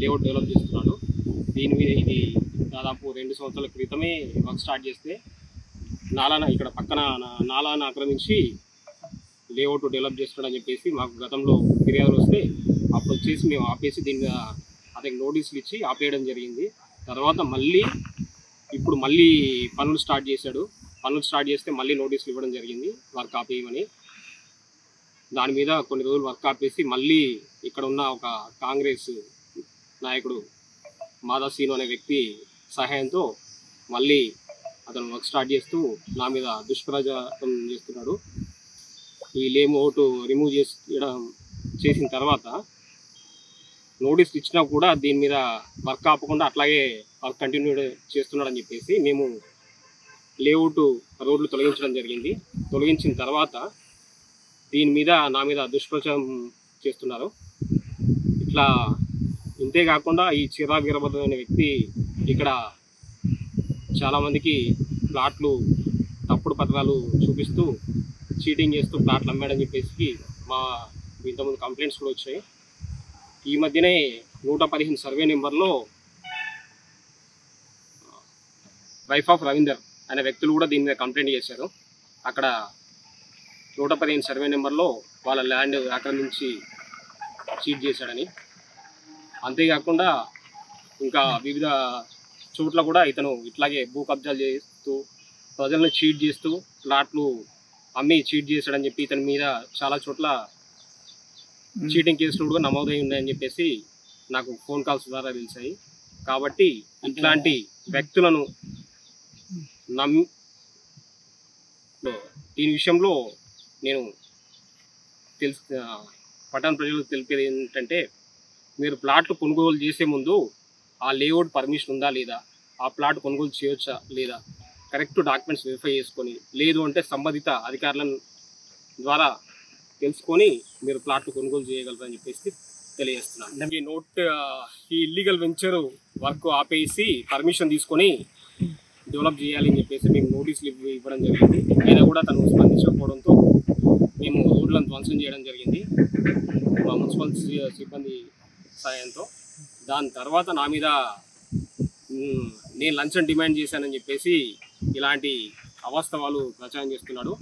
Layout develop చేస్తున్నాడు. దీని మీద ఇది దాదాపు 2 సంవత్సరాల క్రితమే వర్క్ స్టార్ట్ చేస్తే ఇక్కడ పక్కన నాలాను ఆక్రమించి లేఅవుట్ డెవలప్ చేస్తున్నాడని చెప్పేసి మాకు గతంలో ఫిర్యాదులు వస్తే అప్పుడు వచ్చేసి మేము ఆపేసి దీని మీద అతనికి నోటీసులు ఇచ్చి ఆపేయడం జరిగింది. తర్వాత ఇప్పుడు మళ్ళీ పనులు స్టార్ట్ చేశాడు. పనులు స్టార్ట్ చేస్తే మళ్ళీ నోటీసులు ఇవ్వడం జరిగింది వర్క్ ఆపేయమని. దాని మీద కొన్ని రోజులు వర్క్ ఆపేసి మళ్ళీ ఇక్కడ ఉన్న ఒక కాంగ్రెస్ నాయకుడు మాదా సీను అనే వ్యక్తి సహాయంతో మళ్ళీ అతను వర్క్ స్టార్ట్ చేస్తూ నా మీద దుష్ప్రచారం చేస్తున్నాడు. ఈ లేఅవుట్ రిమూవ్ చేసిన తర్వాత నోటీస్ ఇచ్చినా కూడా దీని మీద వర్క్ ఆపకుండా అట్లాగే వర్క్ కంటిన్యూ చేస్తున్నాడని చెప్పేసి మేము లేఅవుట్ రోడ్లు తొలగించడం జరిగింది. తొలగించిన తర్వాత దీని మీద నా మీద దుష్ప్రచారం చేస్తున్నారు. ఇట్లా ఇంతేకాకుండా ఈ చిరా వీరభద్ర అనే వ్యక్తి ఇక్కడ చాలామందికి ప్లాట్లు తప్పుడు పత్రాలు చూపిస్తూ చీటింగ్ చేస్తూ ప్లాట్లు అమ్మాడని చెప్పేసి ఇంతకుముందు కంప్లైంట్స్ కూడా వచ్చాయి. ఈ మధ్యనే 115 సర్వే నెంబర్లో వైఫ్ ఆఫ్ రవీందర్ అనే వ్యక్తులు కూడా దీని మీద కంప్లైంట్ చేశారు. అక్కడ 115 సర్వే నెంబర్లో వాళ్ళ ల్యాండ్ ఆక్రమించి చీట్ చేశాడని. అంతేకాకుండా ఇంకా వివిధ చోట్ల కూడా ఇతను ఇట్లాగే భూ కబ్జాలు చేస్తూ ప్రజలను చీట్ చేస్తూ ప్లాట్లు అమ్మి చీట్ చేశాడని చెప్పి ఇతని మీద చాలా చోట్ల చీటింగ్ కేసులు కూడా నమోదై ఉన్నాయని చెప్పేసి నాకు ఫోన్ కాల్స్ ద్వారా తెలిసాయి. కాబట్టి ఇట్లాంటి వ్యక్తులను దీని విషయంలో నేను పట్టణ ప్రజలకు తెలిపేది ఏంటంటే, మీరు ప్లాట్లు కొనుగోలు చేసే ముందు ఆ లేఅవుట్ పర్మిషన్ ఉందా లేదా, ఆ ప్లాట్ కొనుగోలు చేయవచ్చా లేదా, కరెక్ట్ డాక్యుమెంట్స్ వెరిఫై చేసుకొని, లేదు అంటే సంబంధిత అధికారుల ద్వారా తెలుసుకొని మీరు ప్లాట్లు కొనుగోలు చేయగలరని చెప్పేసి తెలియజేస్తున్నాను. ఈ ఇల్లీగల్ వెంచర్ వర్క్ ఆపేసి పర్మిషన్ తీసుకొని డెవలప్ చేయాలని చెప్పేసి మేము నోటీసులు ఇవ్వడం జరిగింది. అయినా కూడా తను స్పందించకపోవడంతో మేము రోడ్లను ధ్వంసం చేయడం జరిగింది మా మున్సిపల్ సిబ్బంది సహాయంతో. దాని తర్వాత నా మీద నేను లంచం డిమాండ్ చేశానని చెప్పేసి ఇలాంటి అవాస్తవాలు ప్రచారం చేస్తున్నాడు.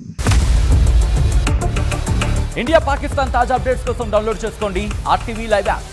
ఇండియా పాకిస్తాన్ తాజా అప్డేట్స్ కోసం డౌన్లోడ్ చేసుకోండి RTV లైవ్ యాప్.